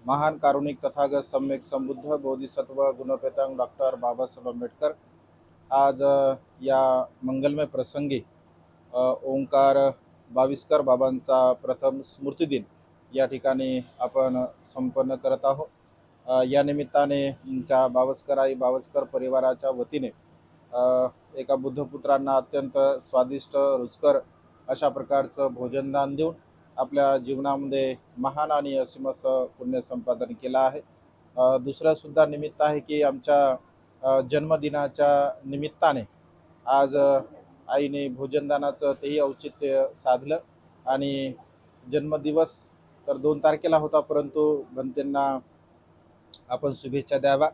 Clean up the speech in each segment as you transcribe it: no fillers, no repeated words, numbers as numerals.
महान कारुणिक तथागत सम्यक संबुद्ध बोधिसत्व गुणपेतांग डॉक्टर बाबासाहेब आंबेडकर आज या मंगलमय प्रसंगी ओंकार बाविस्कर बाबांचा प्रथम स्मृतिदिन या ठिकाणी आपण संपन्न करत आहोत। या निमित्ताने त्या बावस्कर आई बावस्कर परिवाराच्या वतीने एका बुद्धपुत्रांना अत्यंत स्वादिष्ट रुचकर अशा प्रकारचं भोजनदान देऊन आपल्या जीवनामध्ये महान आणि असीम असं पुण्य संपादन केलं आहे। दुसरं सुद्धा निमित्त आहे की आमच्या जन्मदिनाच्या निमित्ताने आज आईने भोजनदानाचं तेही औचित्य साधलं आणि जन्मदिवस तर 2 तारखेला होता, परंतु भंतेंना आपण शुभेच्छा द्यावा,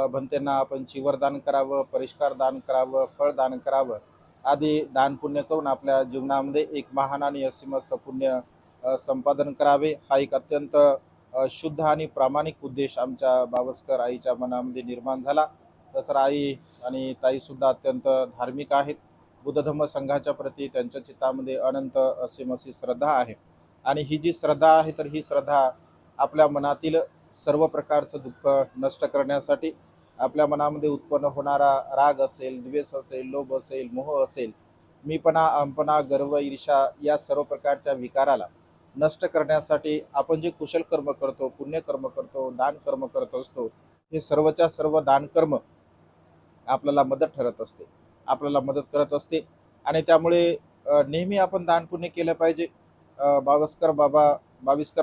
भंतेंना आपण चिवरदान करावं, परिष्कार दान करावं, फळ दान करावं आदी दान पुण्य करून आपल्या जीवनामध्ये एक महान आणि असीम असं पुण्य संपादन करावे हा एक अत्यंत शुद्ध आणि प्रामाणिक उद्देश आमच्या बावस्कर आईच्या मनामध्ये निर्माण झाला। तसं आई आणि ताईसुद्धा अत्यंत धार्मिक आहेत। बुद्ध धम्म संघाच्या प्रती त्यांच्या चित्तामध्ये अनंत असीम अशी श्रद्धा आहे आणि ही जी श्रद्धा आहे तर ही श्रद्धा आपल्या मनातील सर्व प्रकारचं दुःख नष्ट करण्यासाठी, आपल्या मनामध्ये उत्पन्न होणारा राग असेल, द्वेष असेल, लोभ असेल, मोह असेल, मीपणा, अहंपणा, गर्व, ईर्ष्या या सर्व प्रकारच्या विकाराला नष्ट करण्यासाठी आपण जे कुशल कर्म करतो, पुण्य कर्म करतो, दान कर्म करत असतो, हे सर्वच्या सर्व दान कर्म आपल्याला मदत ठरत असते, आपल्याला मदत करत असते आणि त्यामुळे नेहमी आपण दान पुण्य केलं पाहिजे। बाविस्कर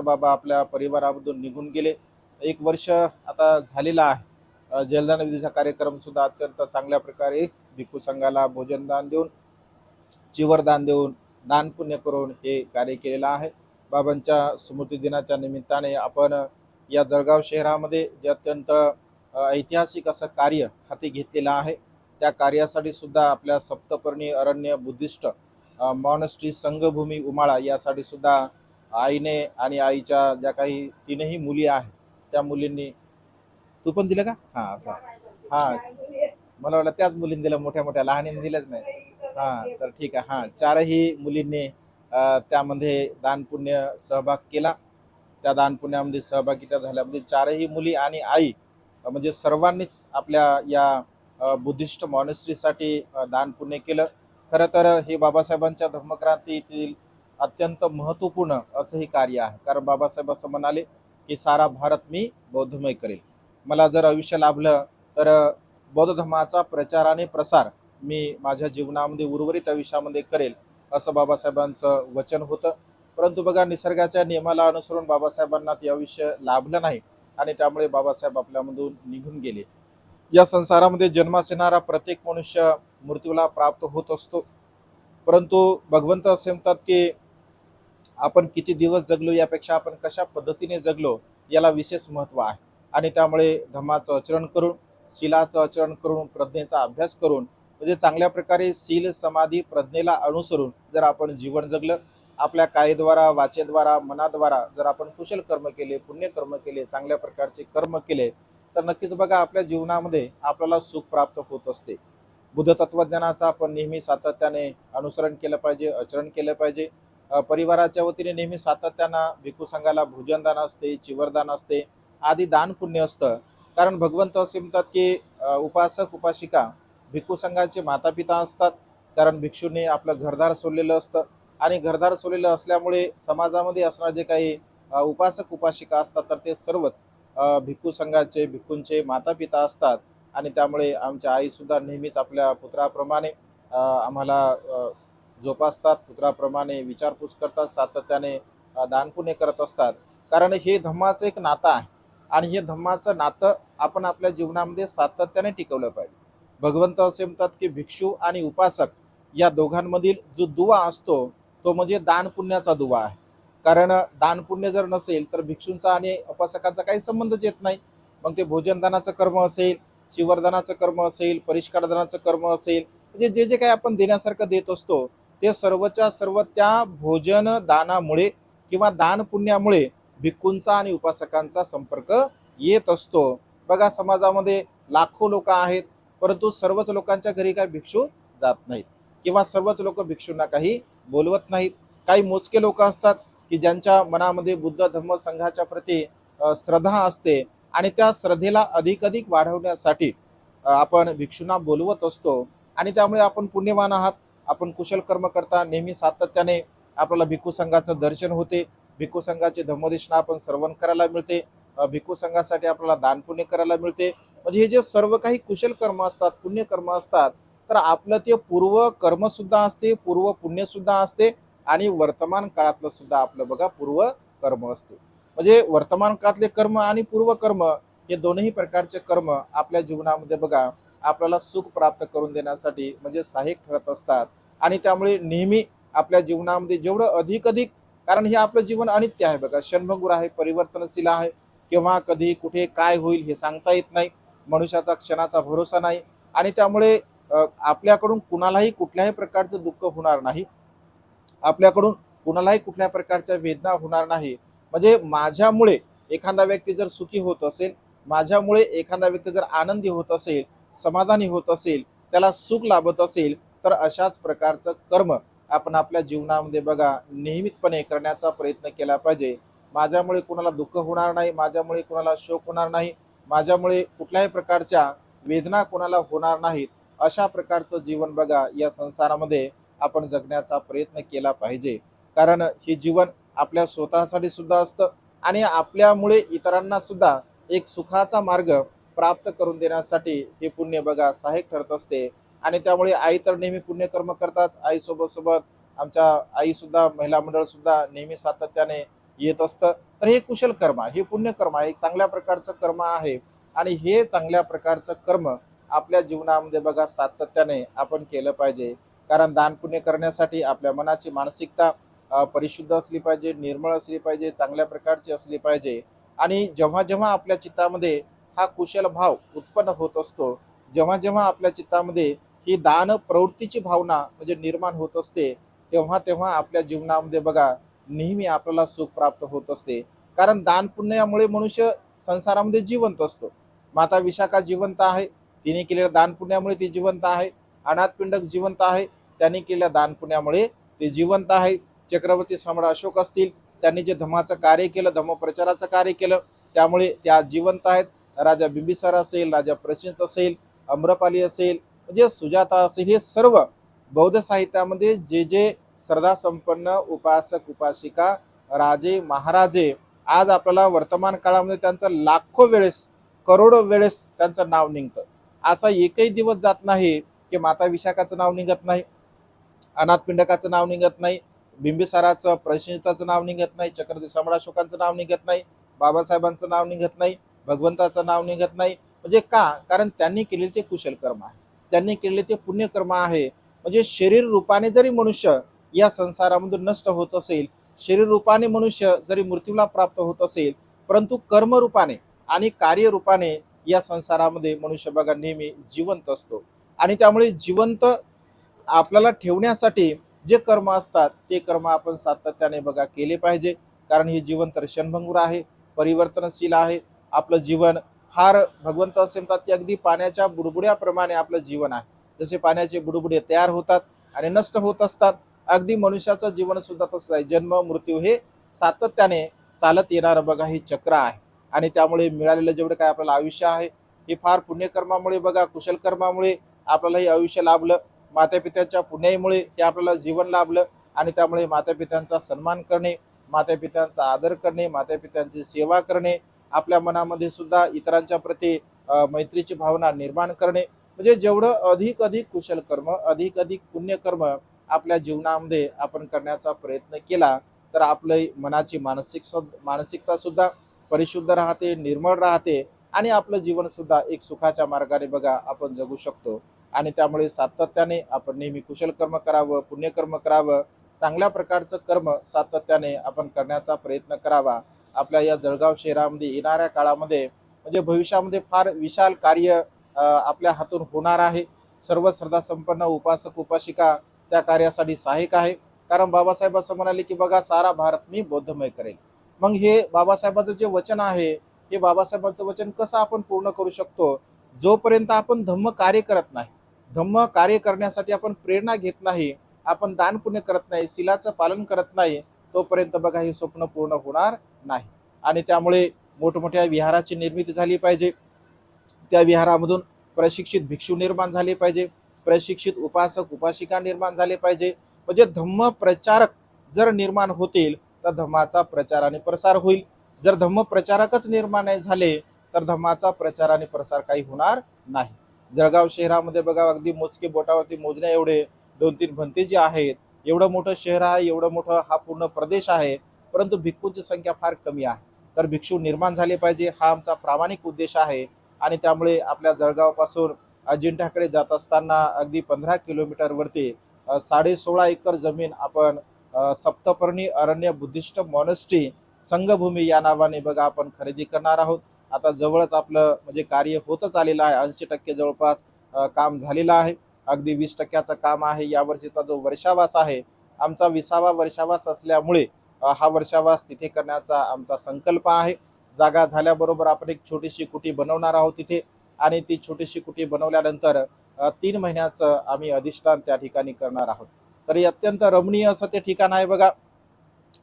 बाबा आपल्या परिवारामधून निघून गेले। 1 वर्ष आता झालेला आहे। जलदान विधीचा कार्यक्रम सुद्धा अत्यंत चांगल्या प्रकारे भिक्खू संघाला भोजनदान देऊन, चिवरदान देऊन, दान पुण्य करून हे कार्य केलेलं आहे। बाबांच्या स्मृती दिनाच्या निमित्ताने आपण या जळगाव शहरामध्ये जे अत्यंत ऐतिहासिक असं कार्य हाती घेतलेलं आहे, त्या कार्यासाठी सुद्धा आपल्या सप्तपर्णी अरण्य बुद्धिस्ट मॉनेस्ट्री संघभूमी उमाळा यासाठी सुद्धा आईने आणि आईच्या ज्या काही 3ही मुली आहेत त्या मुलींनी, तू पण दिलं का? हां मला वाटलं त्याच मुलींनी दिलं, मोठ्या मोठ्या लहानींनी दिलंच नाही। तर ठीक आहे। 4ही मुलींनी त्यामध्ये दानपुण्य सहभाग केला। त्या दानपुण्यामध्ये सहभागिता झाल्यामध्ये 4ही मुली आणि आई म्हणजे सर्वांनीच आपल्या या बुद्धिस्ट मॉनेस्ट्रीसाठी दानपुण्य केलं। खरं तर हे बाबासाहेबांच्या धर्मक्रांतीतील अत्यंत महत्त्वपूर्ण असं हे कार्य आहे, कारण बाबासाहेब असं म्हणाले की सारा भारत मी बौद्धमय करेल। मला जर आयुष्य लाभलं तर बौद्ध धर्माचा प्रचार आणि प्रसार मी माझ्या जीवनामध्ये उर्वरित आयुष्यामध्ये करेल असं बाबासाहेबांचं वचन होतं। परंतु बघा, निसर्गाच्या नियमाला अनुसरून बाबासाहेबांना ते आयुष्य लाभलं नाही आणि त्यामुळे बाबासाहेब आपल्यामधून निघून गेले। या संसारामध्ये जन्मास येणारा प्रत्येक मनुष्य मृत्यूला प्राप्त होत असतो, परंतु भगवंत असे म्हणतात की आपण किती दिवस जगलो यापेक्षा आपण कशा पद्धतीने जगलो याला विशेष महत्त्व आहे आणि त्यामुळे धम्माचं आचरण करून, शीलाचं आचरण करून, प्रज्ञेचा अभ्यास करून, म्हणजे चांगल्या प्रकारे शील समाधी प्रज्ञेला अनुसरून जर आपण जीवन जगलं, आपल्या कायेद्वारा, वाचेद्वारा, मनाद्वारा जर आपण कुशल कर्म केले, पुण्य कर्म केले, चांगल्या प्रकारचे कर्म केले तर नक्कीच बघा आपल्या जीवनामध्ये आपल्याला सुख प्राप्त होत असते। बुद्ध तत्वज्ञानाचं आपण नेहमी सातत्याने अनुसरण केलं पाहिजे, आचरण केलं पाहिजे। परिवाराच्या वतीने नेहमी सातत्यानं भिक्खू संघाला भोजनदान असते, चिवरदान असते, आदी दान पुण्य असतं। कारण भगवंत असे म्हणतात की उपासक उपासिका भिक्खू संघाचे माता पिता असतात, कारण भिक्षूने आपलं घरदार सोडलेलं असतं आणि घरदार सोडलेलं असल्यामुळे समाजामध्ये असणारे जे काही उपासक उपासिका असतात तर ते सर्वच भिक्खू संघाचे, भिक्खूंचे माता पिता असतात आणि त्यामुळे आमच्या आईसुद्धा नेहमीच आपल्या पुत्राप्रमाणे आम्हाला जोपासतात, पुत्राप्रमाणे विचारपूस करतात, सातत्याने दानपुण्य करत असतात। कारण हे धम्माचं एक नातं आहे आणि हे धम्माचं नातं आपण आपल्या जीवनामध्ये सातत्याने टिकवलं पाहिजे। भगवंत असे म्हणतात की भिक्षू आणि उपासक या दोघांमधील जो दुवा असतो तो म्हणजे दान पुण्याचा दुवा आहे। कारण दान पुण्य जर नसेल तर भिक्षूंचा आणि उपासकांचा काही संबंधच येत नाही। मग ते भोजनदानाचं कर्म असेल, चिवरदानाचं कर्म असेल, परिष्कारदानाचं कर्म असेल, म्हणजे जे जे काही आपण देण्यासारखं देत असतो ते सर्वच्या सर्व त्या भोजन दानामुळे किंवा दान पुण्यामुळे भिक्खूंचा आणि उपासकांचा संपर्क येत असतो। बघा, समाजामध्ये लाखो लोक आहेत, परंतु सर्वच लोकांच्या घरी काही भिक्षू जात नाहीत किंवा सर्वच लोक भिक्षूंना काही बोलवत नाहीत। काही मोजके लोक असतात की ज्यांच्या मनामध्ये बुद्ध धम्म संघाच्या प्रती श्रद्धा असते आणि त्या श्रद्धेला अधिक अधिक वाढवण्यासाठी आपण भिक्षूंना बोलवत असतो आणि त्यामुळे आपण पुण्यवान आहात. आपण कुशल कर्म करता नेहमी सातत्याने आपल्याला भिक्खू संघाचं दर्शन होते. भिक्खू संघाची धम्मदेशना आपण श्रवण करायला मिळते. भिक्खू संघासाठी आपल्याला दान पुण्य करायला मिळते. म्हणजे हे जे सर्व काही कुशल कर्म असतात, पुण्य कर्म असतात, तर आपलं ते पूर्व कर्म सुद्धा असते, पूर्व पुण्य सुद्धा असते आणि वर्तमान काळातलं सुद्धा आपलं बघा पूर्व कर्म असते. म्हणजे वर्तमान काळातले कर्म आणि पूर्व कर्म हे दोनही प्रकारचे कर्म आपल्या जीवनामध्ये बघा आपल्याला सुख प्राप्त करून देण्यासाठी म्हणजे सहाय्यक ठरत असतात आणि त्यामुळे नेहमी आपल्या जीवनामध्ये जेवढं अधिक अधिक, कारण हे आपलं जीवन अनित्य आहे बघा, क्षणभंगुर आहे, परिवर्तनशील आहे. केव्हा कधी कुठे काय होईल हे सांगता येत नाही. मनुष्याचा क्षणाचा भरोसा नाही आणि त्यामुळे आपल्याकडून कुणालाही कुठल्याही प्रकारचं दुःख होणार नाही. आपल्याकडून कुणालाही कुठल्या प्रकारच्या वेदना होणार नाही. म्हणजे माझ्यामुळे एखादा व्यक्ती जर सुखी होत असेल, माझ्यामुळे एखादा व्यक्ती जर आनंदी होत असेल, समाधानी होत असेल, त्याला सुख लाभत असेल, तर अशाच प्रकारचं कर्म आपण आपल्या जीवनामध्ये बघा नियमितपणे करण्याचा प्रयत्न केला पाहिजे. माझ्यामुळे कुणाला दुःख होणार नाही, माझ्यामुळे कुणाला शोक होणार नाही, माझ्यामुळे कुठल्याही प्रकारच्या वेदना कोणाला होणार नाहीत. अशा प्रकारचं जीवन बघा या संसारामध्ये आपण जगण्याचा प्रयत्न केला पाहिजे. कारण हे जीवन आपल्या स्वतःसाठी सुद्धा असतं आणि आपल्यामुळे इतरांना सुद्धा एक सुखाचा मार्ग प्राप्त करून देण्यासाठी हे पुण्य बघा सहाय्यक ठरत असते. आणि त्यामुळे आई तर नेहमी पुण्यकर्म करतात. आई सोबत सोबत आमच्या आई सुद्धा, महिला मंडळ सुद्धा नेहमी सातत्याने येत असतं. तर हे कुशल कर्म, हे पुण्यकर्म आहे, एक चांगल्या प्रकारचं कर्म आहे आणि हे चांगल्या प्रकारचं कर्म आपल्या जीवनामध्ये बघा सातत्याने आपण केलं पाहिजे. कारण दान पुण्य करण्यासाठी आपल्या मनाची मानसिकता परिशुद्ध असली पाहिजे, निर्मळ असली पाहिजे, चांगल्या प्रकारची असली पाहिजे. आणि जेव्हा जेव्हा आपल्या चित्तामध्ये हा कुशल भाव उत्पन्न होत असतो, जेव्हा जेव्हा आपल्या चित्तामध्ये ही दान प्रवृत्तीची भावना म्हणजे निर्माण होत असते, तेव्हा तेव्हा आपल्या जीवनामध्ये बघा नेहमी आपल्याला सुख प्राप्त होत असते. कारण दान पुण्यामुळे मनुष्य संसारामध्ये जिवंत असतो. माता विशाखा जिवंत आहे, तिने केलेल्या दान पुण्यामुळे ती जिवंत आहे. अनाथ पिंडक जिवंत आहे, त्यांनी केलेल्या दान पुण्यामुळे ते जिवंत आहे. चक्रवर्ती सम्राट अशोक असतील, त्यांनी जे धम्माचं कार्य केलं, धम्मप्रचाराचं कार्य केलं, त्यामुळे त्या जिवंत आहेत. राजा बिंबिसार असेल, राजा प्रचित असेल, अम्रपाली असेल, म्हणजे सुजाता असेल, हे सर्व बौद्ध साहित्यामध्ये जे जे श्रद्धा संपन्न उपासक उपासिका राजे महाराजे आज आपल्याला वर्तमान काळामध्ये त्यांचं लाखो वेळेस, करोडो वेळेस त्यांचं नाव निघतं. असा एकही दिवस जात नाही की माता विशाखाचं नाव निघत नाही, अनाथ पिंडकाचं नाव निघत नाही, बिंबिसाराचं प्रश्निताचं नाव निघत नाही, चक्रवर्ती सम्राट अशोकांचं नाव निघत नाही, बाबासाहेबांचं नाव निघत नाही, भगवंताचं नाव निघत नाही. म्हणजे का? कारण त्यांनी केलेले ते कुशल कर्म आहे, त्यांनी केलेले ते पुण्यकर्म आहे. म्हणजे शरीर रूपाने जरी मनुष्य या संसारामधून नष्ट होत असेल, शरीर रूपाने मनुष्य जरी मृत्यूला प्राप्त होत असेल, परंतु कर्मरूपाने आणि कार्यरूपाने या संसारामध्ये मनुष्य बघा नेहमी जिवंत असतो. आणि त्यामुळे जिवंत आपल्याला ठेवण्यासाठी जे कर्म असतात ते कर्म आपण सातत्याने बघा केले पाहिजे. कारण हे जीवन तर क्षणभंगुर आहे, परिवर्तनशील आहे. आपलं जीवन फार भगवंत असे म्हणतात की अगदी पाण्याच्या बुडबुड्याप्रमाणे आपलं जीवन आहे. जसे पाण्याचे बुडबुडे तयार होतात आणि नष्ट होत असतात, अगदी मनुष्याचं जीवन सुद्धा तसंच आहे. जन्म मृत्यू हे सातत्याने चालत येणारं बघा हे चक्र आहे. आणि त्यामुळे मिळालेलं जेवढं काय आपल्याला आयुष्य आहे हे फार पुण्यकर्मामुळे बघा, कुशल कर्मामुळे आपल्याला हे आयुष्य लाभलं. मातापित्याच्या पुण्याईमुळे हे आपल्याला जीवन लाभलं. आणि त्यामुळे मातापित्यांचा सन्मान करणे, मातापित्यांचा आदर करणे, मातापित्यांची सेवा करणे, आपल्या मनामध्ये सुद्धा इतरांच्या प्रती मैत्रीची भावना निर्माण करणे, म्हणजे जेवढं अधिक अधिक कुशल कर्म, अधिक अधिक पुण्यकर्म आपल्या जीवनामध्ये आपण करण्याचा प्रयत्न केला तर आपलं मनाची मानसिकता सुद्धा परिशुद्ध राहते, निर्मळ राहते आणि आपलं जीवन सुद्धा एक सुखाच्या मार्गाने बघा आपण जगू शकतो. आणि त्यामुळे सातत्याने आपण नेहमी कुशल कर्म करावं, पुण्यकर्म करावं, चांगल्या प्रकारचं कर्म सातत्याने आपण करण्याचा प्रयत्न करावा. आपल्या या जळगाव शहरामध्ये येणाऱ्या काळामध्ये म्हणजे भविष्यामध्ये फार विशाल कार्य आपल्या हातून होणार आहे. सर्व श्रद्धा संपन्न उपासक उपासिका त्या कार्यासाठी सहाय्यक आहे. कारण बाबासाहेब असं म्हणाले की बघा सारा भारत मी बौद्धमय करेल. मग हे बाबासाहेबांचं जे वचन आहे, हे बाबासाहेबांचं वचन कसं आपण पूर्ण करू शकतो? जोपर्यंत आपण धम्म कार्य करत नाही, धम्म कार्य करण्यासाठी आपण प्रेरणा घेत नाही, आपण दान पुण्य करत नाही, शीलाचं पालन करत नाही, तोपर्यंत बघा हे स्वप्न पूर्ण होणार नाही. आणि त्यामुळे मोठमोठ्या विहाराची निर्मिती झाली पाहिजे, त्या विहारामधून प्रशिक्षित भिक्षू निर्माण झाले पाहिजे, प्रशिक्षित उपासक उपासिका निर्माण झाले पाहिजे. म्हणजे धम्म प्रचारक जर निर्माण होतील तर धम्माचा प्रचार आणि प्रसार होईल. जर धम्म प्रचारकच निर्माण नाही झाले तर धम्माचा प्रचार आणि प्रसार काही होणार नाही. जळगाव शहरामध्ये बघा, अगदी मोजके बोटावरती मोजण्या एवढे 2-3 भंते जे आहेत, एवढं मोठं शहर आहे, एवढं मोठं हा पूर्ण प्रदेश आहे, परंतु भिक्खूंची संख्या फार कमी आहे. तर भिक्षू निर्माण झाले पाहिजे, हा आमचा प्रामाणिक उद्देश आहे. आणि त्यामुळे आपल्या जळगावपासून अजिंठ्याकडे जात असताना अगदी 15 किलोमीटरवरती 16.5 एकर जमीन आपण सप्तपर्णी अरण्य बुद्धिस्ट मॉनेस्ट्री संघभूमी या नावाने बघा आपण खरेदी करणार आहोत. आता जवळच आपलं म्हणजे कार्य होतच आलेलं आहे, 80% जवळपास काम झालेलं आहे. अगदी 20%चं काम आहे. या वर्षीचा जो वर्षावास आहे आमचा 20वा वर्षावास असल्यामुळे हा वर्षावास तिथे करण्याचा आमचा संकल्प आहे. जागा झाल्याबरोबर आपण एक छोटीशी कुटी बनवणार आहोत तिथे, आणि ती छोटीशी कुटी बनवल्यानंतर 3 महिन्याचं आम्ही अधिष्ठान त्या ठिकाणी करणार आहोत. तर हे अत्यंत रमणीय असं ते ठिकाण आहे बघा.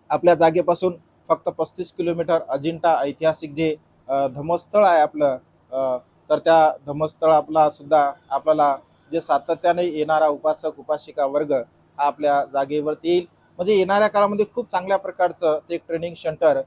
आपल्या जागेपासून फक्त 35 किलोमीटर अजिंठा ऐतिहासिक जे धम्मस्थळ आहे आपलं, तर त्या धम्मस्थळ आपला सुद्धा आपल्याला जे सातत्याने येणारा उपासक उपासिका वर्ग हा आपल्या जागेवरती येईल. म्हणजे येणाऱ्या काळामध्ये खूप चांगल्या प्रकारचं ते ट्रेनिंग सेंटर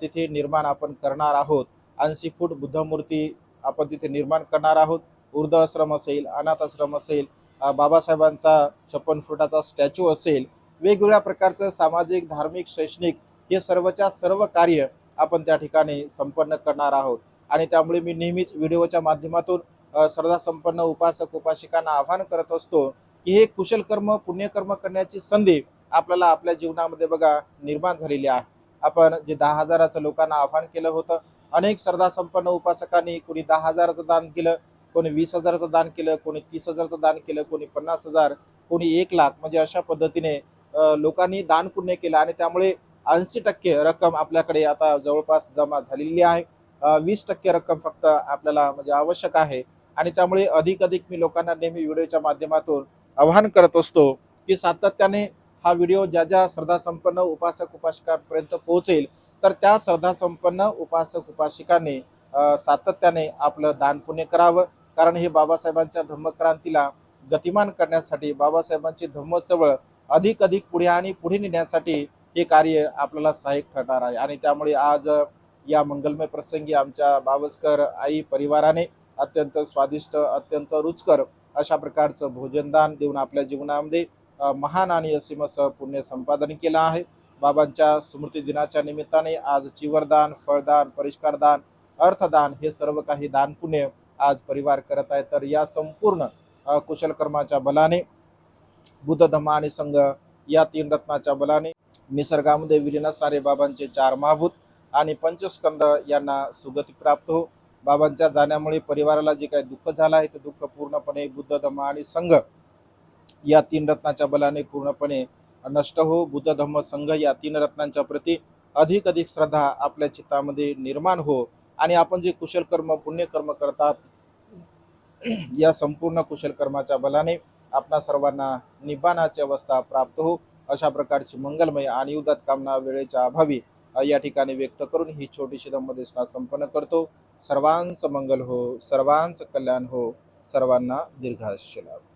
तिथे निर्माण आपण करणार आहोत. 80 फूट बुद्धमूर्ती आपण तिथे निर्माण करणार आहोत. वृद्ध आश्रम असेल, अनाथ आश्रम असेल, बाबासाहेबांचा 56 फुटाचा स्टॅच्यू असेल, वेगवेगळ्या प्रकारचं सामाजिक धार्मिक शैक्षणिक हे सर्वच्या सर्व कार्य आपण त्या ठिकाणी संपन्न करणार आहोत. आणि त्यामुळे मी नेहमीच व्हिडिओच्या माध्यमातून श्रद्धा संपन्न उपासक उपासिकांना आवाहन करत असतो की हे कुशल कर्म पुण्यकर्म करण्याची संधी आपल्याला आपल्या जीवनामध्ये बघा निर्माण झालेली आहे. आपण जे 10,000चं लोकांना आवाहन केलं होतं, अनेक श्रद्धा संपन्न उपासकांनी कोणी 10,000चं दान केलं, कोणी 20,000चं दान केलं, कोणी 30,000चं दान केलं, कोणी 50,000, कोणी 1,00,000, म्हणजे अशा पद्धतीने लोकांनी दान पुण्य केलं. आणि त्यामुळे 80% रक्कम आपल्याकडे आता जवळपास जमा झालेली आहे. 20% रक्कम फक्त आपल्याला म्हणजे आवश्यक आहे. आणि त्यामुळे अधिक मी लोकांना नेहमी व्हिडिओच्या माध्यमातून आवाहन करत असतो की सातत्याने हा व्हिडिओ ज्या ज्या श्रद्धा संपन्न उपासक उपासिकांपर्यंत पोहोचेल, तर त्या श्रद्धा संपन्न उपासक उपासिकांनी सातत्याने आपलं दान पुण्य करावं. कारण हे बाबासाहेबांच्या धम्मक्रांतीला गतिमान करण्यासाठी, बाबासाहेबांची धम्म चळवळ अधिक पुढे आणि पुढे नेण्यासाठी हे कार्य आपल्याला सहाय्यक ठरणार आहे. आणि त्यामुळे आज या मंगलमय प्रसंगी आमच्या बावस्कर आई परिवाराने अत्यंत स्वादिष्ट, अत्यंत रुचकर अशा प्रकारचं भोजनदान देऊन आपल्या जीवनामध्ये महान आणि असीम असं पुण्य संपादन केलं आहे. बाबांच्या स्मृती दिनाच्या निमित्ताने आज चिवरदान, फळदान, परिष्कारदान, अर्थदान हे सर्व काही दान पुण्य आज परिवार करत आहे. तर या संपूर्ण कुशल कर्माच्या बलाने, बुद्ध धम्म आणि संघ या 3 रत्नाच्या बलाने निसर्गामध्ये विलीन असणारे बाबांचे 4 महाभूत आणि पंचस्कंद यांना सुगती प्राप्त हो. बाबांच्या जाण्यामुळे परिवाराला जे काही दुःख झालं आहे ते दुःख पूर्णपणे बुद्ध धम्म आणि संघ या 3 रत्नाच्या बलाने पूर्णपणे नष्ट हो. बुद्ध धम्म संघ या 3 रत्नांच्या प्रती अधिक श्रद्धा आपल्या चित्तामध्ये निर्माण हो. आणि आपण जे कुशल कर्म पुण्यकर्म करतात या संपूर्ण कुशल कर्माच्या बलाने आपणा सर्वांना निब्बाणाची अवस्था प्राप्त हो. अशा प्रकारची मंगलमय आणि उदात्त कामना वेळेच्या अभावी या ठिकाणी व्यक्त करून ही छोटीशी धम्मदेशना संपन्न करतो. सर्वांचं मंगल हो, सर्वांचं कल्याण हो, सर्वांना दीर्घायुष्य लाभो.